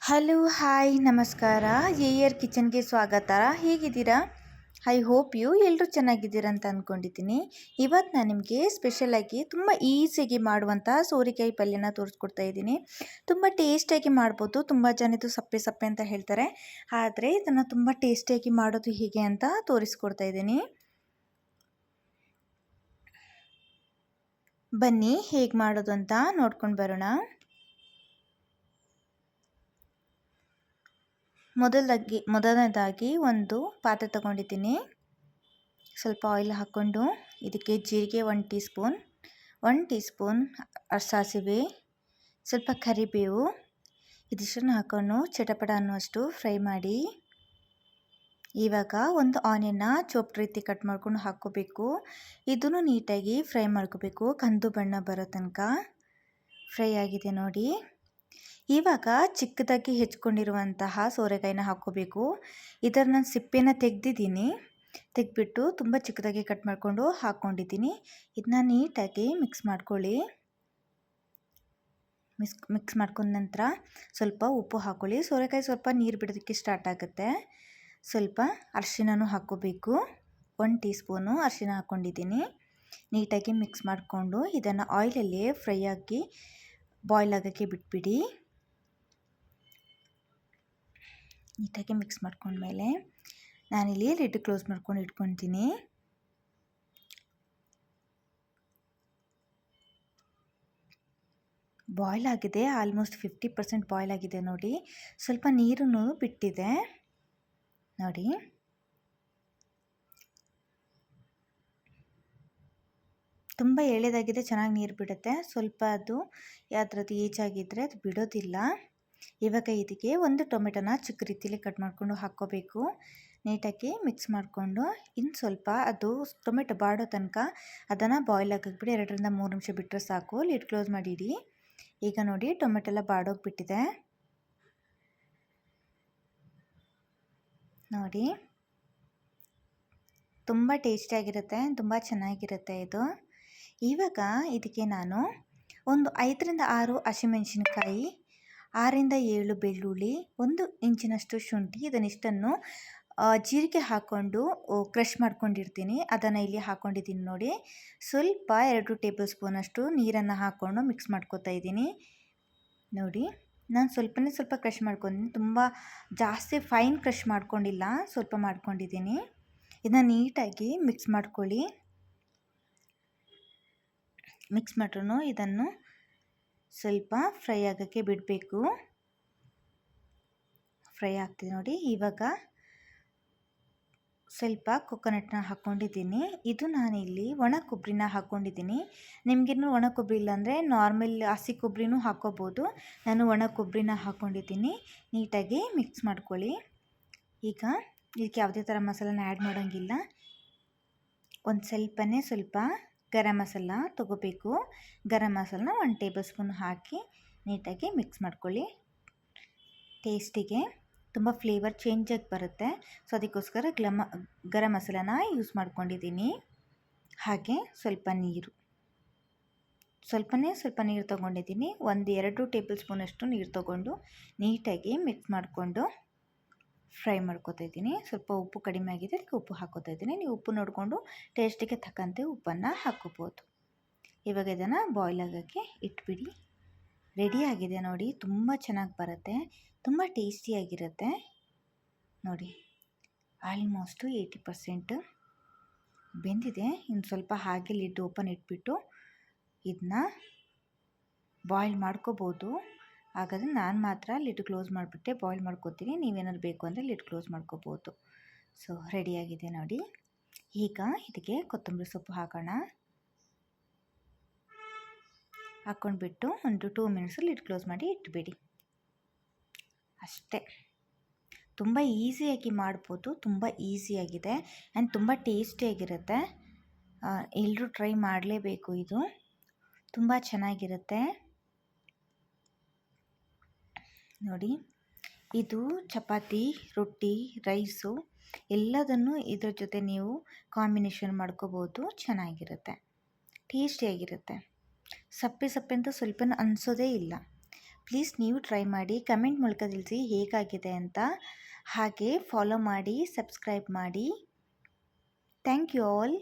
Hello hi ನಮಸ್ಕಾರ. AR ಕಿಚನ್ಗೆ ಸ್ವಾಗತ. ಹೇಗಿದ್ದೀರಾ? ಐ ಹೋಪ್ ಎಲ್ಲರೂ ಚೆನ್ನಾಗಿದ್ದೀರಾ ಅಂತ ಅಂದ್ಕೊಂಡಿದ್ದೀನಿ. ಇವತ್ತು ನಾನು ನಿಮಗೆ ಸ್ಪೆಷಲಾಗಿ ತುಂಬ ಈಸಿಯಾಗಿ ಮಾಡುವಂಥ ಸೋರೆಕಾಯಿ ಪಲ್ಯನ ತೋರಿಸ್ಕೊಡ್ತಾ ಇದ್ದೀನಿ. ತುಂಬ ಟೇಸ್ಟಿಯಾಗಿ ಮಾಡ್ಬೋದು. ತುಂಬ ಜನ ಇದು ಸಪ್ಪೆ ಸಪ್ಪೆ ಅಂತ ಹೇಳ್ತಾರೆ, ಆದರೆ ಇದನ್ನು ತುಂಬ ಟೇಸ್ಟಿಯಾಗಿ ಮಾಡೋದು ಹೇಗೆ ಅಂತ ತೋರಿಸ್ಕೊಡ್ತಾ ಇದ್ದೀನಿ. ಬನ್ನಿ ಹೇಗೆ ಮಾಡೋದು ಅಂತ ನೋಡ್ಕೊಂಡು ಬರೋಣ. ಮೊದಲನೇದಾಗಿ ಒಂದು ಪಾತ್ರೆ ತಗೊಂಡಿದ್ದೀನಿ. ಸ್ವಲ್ಪ ಆಯಿಲ್ ಹಾಕ್ಕೊಂಡು ಇದಕ್ಕೆ ಜೀರಿಗೆ 1 ಟೀ ಸ್ಪೂನ್ ಸಾಸಿವೆ, ಸ್ವಲ್ಪ ಕರಿಬೇವು ಇದಿಷ್ಟನ್ನು ಹಾಕೊಂಡು ಚಟಪಟ ಅನ್ನುವಷ್ಟು ಫ್ರೈ ಮಾಡಿ. ಇವಾಗ ಒಂದು ಆನಿಯನ್ನ ಚೋಪ್ ರೀತಿ ಕಟ್ ಮಾಡ್ಕೊಂಡು ಹಾಕ್ಕೋಬೇಕು. ಇದನ್ನು ನೀಟಾಗಿ ಫ್ರೈ ಮಾಡ್ಕೋಬೇಕು, ಕಂದು ಬಣ್ಣ ಬರೋ ತನಕ ಫ್ರೈ ಆಗಿದೆ ನೋಡಿ. ಇವಾಗ ಚಿಕ್ಕದಾಗಿ ಹೆಚ್ಕೊಂಡಿರುವಂತಹ ಸೋರೆಕಾಯಿನ ಹಾಕ್ಕೋಬೇಕು. ಇದನ್ನು ನಾನು ಸಿಪ್ಪೆನ ತೆಗೆದ್ಬಿಟ್ಟು ತುಂಬ ಚಿಕ್ಕದಾಗಿ ಕಟ್ ಮಾಡಿಕೊಂಡು ಹಾಕ್ಕೊಂಡಿದ್ದೀನಿ. ಇದನ್ನ ನೀಟಾಗಿ ಮಿಕ್ಸ್ ಮಾಡ್ಕೊಳ್ಳಿ. ಮಿಕ್ಸ್ ಮಾಡ್ಕೊಂಡ ನಂತರ ಸ್ವಲ್ಪ ಉಪ್ಪು ಹಾಕ್ಕೊಳ್ಳಿ. ಸೋರೆಕಾಯಿ ಸ್ವಲ್ಪ ನೀರು ಬಿಡೋದಕ್ಕೆ ಸ್ಟಾರ್ಟ್ ಆಗುತ್ತೆ. ಸ್ವಲ್ಪ ಅರಿಶಿನನೂ ಹಾಕ್ಕೋಬೇಕು. 1 ಟೀ ಸ್ಪೂನು ಅರಿಶಿನ ಹಾಕ್ಕೊಂಡಿದ್ದೀನಿ. ನೀಟಾಗಿ ಮಿಕ್ಸ್ ಮಾಡಿಕೊಂಡು ಇದನ್ನು ಆಯಿಲಲ್ಲಿ ಫ್ರೈ ಆಗಿ ಬಾಯ್ಲ್ ಆಗೋಕ್ಕೆ ಬಿಟ್ಬಿಡಿ. ನೀಟಾಗಿ ಮಿಕ್ಸ್ ಮಾಡ್ಕೊಂಡ್ಮೇಲೆ ನಾನಿಲ್ಲಿ ಲಿಡ್ ಕ್ಲೋಸ್ ಮಾಡ್ಕೊಂಡು ಇಟ್ಕೊತೀನಿ. ಬಾಯ್ಲ್ ಆಗಿದೆ, ಆಲ್ಮೋಸ್ಟ್ 50% ಬಾಯ್ಲ್ ಆಗಿದೆ ನೋಡಿ. ಸ್ವಲ್ಪ ನೀರನ್ನು ಬಿಟ್ಟಿದೆ ನೋಡಿ. ತುಂಬ ಎಳೆದಾಗಿದೆ, ಚೆನ್ನಾಗಿ ನೀರು ಬಿಡುತ್ತೆ. ಸ್ವಲ್ಪ ಅದು ಯಾವ್ದ್ರದ್ದು ಈಚಾಗಿದ್ದರೆ ಅದು ಬಿಡೋದಿಲ್ಲ. ಇವಾಗ ಇದಕ್ಕೆ ಒಂದು ಟೊಮೆಟೊನ ಚಿಕ್ಕ ರೀತಿಯಲ್ಲಿ ಕಟ್ ಮಾಡಿಕೊಂಡು ಹಾಕ್ಕೋಬೇಕು. ನೀಟಾಗಿ ಮಿಕ್ಸ್ ಮಾಡಿಕೊಂಡು ಇನ್ನು ಸ್ವಲ್ಪ ಅದು ಟೊಮೆಟೊ ಬಾಡೋ ತನಕ ಅದನ್ನು ಬಾಯ್ಲ್ ಹಾಕಿಬಿಡಿ. 2 ರಿಂದ 3 ನಿಮಿಷ ಬಿಟ್ಟರೆ ಸಾಕು. ಲಿಡ್ ಕ್ಲೋಸ್ ಮಾಡಿಡಿ. ಈಗ ನೋಡಿ ಟೊಮೆಟೊ ಎಲ್ಲ ಬಾಡೋಗ್ಬಿಟ್ಟಿದೆ ನೋಡಿ. ತುಂಬ ಟೇಸ್ಟಿಯಾಗಿರುತ್ತೆ, ತುಂಬ ಚೆನ್ನಾಗಿರುತ್ತೆ ಇದು. ಇವಾಗ ಇದಕ್ಕೆ ನಾನು ಒಂದು 5 ರಿಂದ 6 ಹಸಿಮೆಣಸಿನಕಾಯಿ, 6 ರಿಂದ 7 ಬೆಳ್ಳುಳ್ಳಿ, 1 ಇಂಚಿನಷ್ಟು ಶುಂಠಿ, ಇದನ್ನಿಷ್ಟನ್ನು ಜೀರಿಗೆ ಹಾಕ್ಕೊಂಡು ಕ್ರಷ್ ಮಾಡ್ಕೊಂಡಿರ್ತೀನಿ. ಅದನ್ನು ಇಲ್ಲಿ ಹಾಕ್ಕೊಂಡಿದ್ದೀನಿ ನೋಡಿ. ಸ್ವಲ್ಪ 2 ಟೇಬಲ್ ಸ್ಪೂನಷ್ಟು ನೀರನ್ನು ಹಾಕ್ಕೊಂಡು ಮಿಕ್ಸ್ ಮಾಡ್ಕೊತಾ ಇದ್ದೀನಿ ನೋಡಿ. ನಾನು ಸ್ವಲ್ಪ ಕ್ರಷ್ ಮಾಡ್ಕೊಂಡಿದ್ದೀನಿ, ತುಂಬ ಜಾಸ್ತಿ ಫೈನ್ ಕ್ರಷ್ ಮಾಡ್ಕೊಂಡಿಲ್ಲ, ಸ್ವಲ್ಪ ಮಾಡ್ಕೊಂಡಿದ್ದೀನಿ. ಇದನ್ನು ನೀಟಾಗಿ ಮಿಕ್ಸ್ ಮಾಡ್ಕೊಳ್ಳಿ. ಮಿಕ್ಸ್ ಮಾಡ್ರೂ ಇದನ್ನು ಸ್ವಲ್ಪ ಫ್ರೈ ಆಗೋಕ್ಕೆ ಬಿಡಬೇಕು. ಫ್ರೈ ಆಗ್ತಿದೆ ನೋಡಿ. ಇವಾಗ ಸ್ವಲ್ಪ ಕೊಕೊನಟ್ನ ಹಾಕ್ಕೊಂಡಿದ್ದೀನಿ. ಇದು ನಾನಿಲ್ಲಿ ಒಣ ಕೊಬ್ಬರಿನ ಹಾಕ್ಕೊಂಡಿದ್ದೀನಿ. ನಿಮಗಿನ್ನೂ ಒಣ ಕೊಬ್ಬರಿ ಇಲ್ಲಾಂದರೆ ನಾರ್ಮಲ್ ಹಸಿ ಕೊಬ್ಬರಿನೂ ಹಾಕ್ಕೋಬೋದು. ನಾನು ಒಣ ಕೊಬ್ಬರಿನ ಹಾಕ್ಕೊಂಡಿದ್ದೀನಿ. ನೀಟಾಗಿ ಮಿಕ್ಸ್ ಮಾಡ್ಕೊಳ್ಳಿ. ಈಗ ಇದಕ್ಕೆ ಯಾವುದೇ ಥರ ಮಸಾಲನ ಆ್ಯಡ್ ಮಾಡೋಂಗಿಲ್ಲ. ಸ್ವಲ್ಪ ಗರಂ ಮಸಾಲ ತೊಗೋಬೇಕು. ಗರಂ ಮಸಾಲನ 1 ಟೇಬಲ್ ಸ್ಪೂನ್ ಹಾಕಿ ನೀಟಾಗಿ ಮಿಕ್ಸ್ ಮಾಡ್ಕೊಳ್ಳಿ. ಟೇಸ್ಟಿಗೆ ತುಂಬ ಫ್ಲೇವರ್ ಚೇಂಜಾಗಿ ಬರುತ್ತೆ. ಸೊ ಅದಕ್ಕೋಸ್ಕರ ಗರಂ ಮಸಾಲಾನ ಯೂಸ್ ಮಾಡ್ಕೊಂಡಿದ್ದೀನಿ. ಹಾಗೆ ಸ್ವಲ್ಪ ನೀರು ತೊಗೊಂಡಿದ್ದೀನಿ. 1-2 ಟೇಬಲ್ ಸ್ಪೂನಷ್ಟು ನೀರು ತೊಗೊಂಡು ನೀಟಾಗಿ ಮಿಕ್ಸ್ ಮಾಡಿಕೊಂಡು ಫ್ರೈ ಮಾಡ್ಕೊತಾ ಇದ್ದೀನಿ. ಸ್ವಲ್ಪ ಉಪ್ಪು ಕಡಿಮೆ ಆಗಿದೆ, ಅದಕ್ಕೆ ಉಪ್ಪು ಹಾಕ್ಕೋತಾ ಇದ್ದೀನಿ. ನೀವು ಉಪ್ಪು ನೋಡಿಕೊಂಡು ಟೇಸ್ಟಿಗೆ ತಕ್ಕಂತೆ ಉಪ್ಪನ್ನು ಹಾಕ್ಕೋಬೋದು. ಇವಾಗ ಇದನ್ನು ಬಾಯ್ಲ್ ಆಗೋಕ್ಕೆ ಇಟ್ಬಿಡಿ. ರೆಡಿಯಾಗಿದೆ ನೋಡಿ. ತುಂಬ ಚೆನ್ನಾಗಿ ಬರುತ್ತೆ, ತುಂಬ ಟೇಸ್ಟಿಯಾಗಿರುತ್ತೆ ನೋಡಿ. ಆಲ್ಮೋಸ್ಟು 80% ಬೆಂದಿದೆ. ಇನ್ನು ಸ್ವಲ್ಪ ಹಾಗೆ ಲಿಡ್ ಓಪನ್ ಇಟ್ಬಿಟ್ಟು ಇದನ್ನ ಬಾಯ್ಲ್ ಮಾಡ್ಕೋಬೋದು. ಹಾಗಾದರೆ ನಾನು ಮಾತ್ರ ಲಿಡ್ ಕ್ಲೋಸ್ ಮಾಡಿಬಿಟ್ಟೆ ಬಾಯ್ಲ್ ಮಾಡ್ಕೋತೀನಿ. ನೀವೇನಾದ್ರು ಬೇಕು ಅಂದರೆ ಲಿಡ್ ಕ್ಲೋಸ್ ಮಾಡ್ಕೋಬೋದು. ಸೊ ರೆಡಿಯಾಗಿದೆ ನೋಡಿ. ಈಗ ಇದಕ್ಕೆ ಕೊತ್ತಂಬರಿ ಸೊಪ್ಪು ಹಾಕ್ಕೊಂಡ್ಬಿಟ್ಟು ಒಂದು 2 ಮಿನಿಟ್ಸ್ ಲಿಡ್ ಕ್ಲೋಸ್ ಮಾಡಿ ಇಟ್ಬಿಡಿ. ಅಷ್ಟೇ, ತುಂಬ ಈಸಿಯಾಗಿ ಮಾಡ್ಬೋದು. ತುಂಬ ಈಸಿಯಾಗಿದೆ ಆ್ಯಂಡ್ ತುಂಬ ಟೇಸ್ಟಿಯಾಗಿರುತ್ತೆ. ಎಲ್ಲರೂ ಟ್ರೈ ಮಾಡಲೇಬೇಕು. ಇದು ತುಂಬ ಚೆನ್ನಾಗಿರುತ್ತೆ ನೋಡಿ. ಇದು ಚಪಾತಿ, ರೊಟ್ಟಿ, ರೈಸು ಎಲ್ಲದನ್ನು ಇದ್ರ ಜೊತೆ ನೀವು ಕಾಂಬಿನೇಷನ್ ಮಾಡ್ಕೋಬೋದು. ಚೆನ್ನಾಗಿರುತ್ತೆ, ಟೇಸ್ಟಿಯಾಗಿರುತ್ತೆ. ಸಪ್ಪೆ ಅಂತ ಸ್ವಲ್ಪ ಅನಿಸೋದೇ ಇಲ್ಲ. ಪ್ಲೀಸ್ ನೀವು ಟ್ರೈ ಮಾಡಿ, ಕಮೆಂಟ್ ಮೂಲಕ ತಿಳಿಸಿ ಹೇಗಾಗಿದೆ ಅಂತ. ಹಾಗೆ ಫಾಲೋ ಮಾಡಿ, ಸಬ್ಸ್ಕ್ರೈಬ್ ಮಾಡಿ. Thank you all.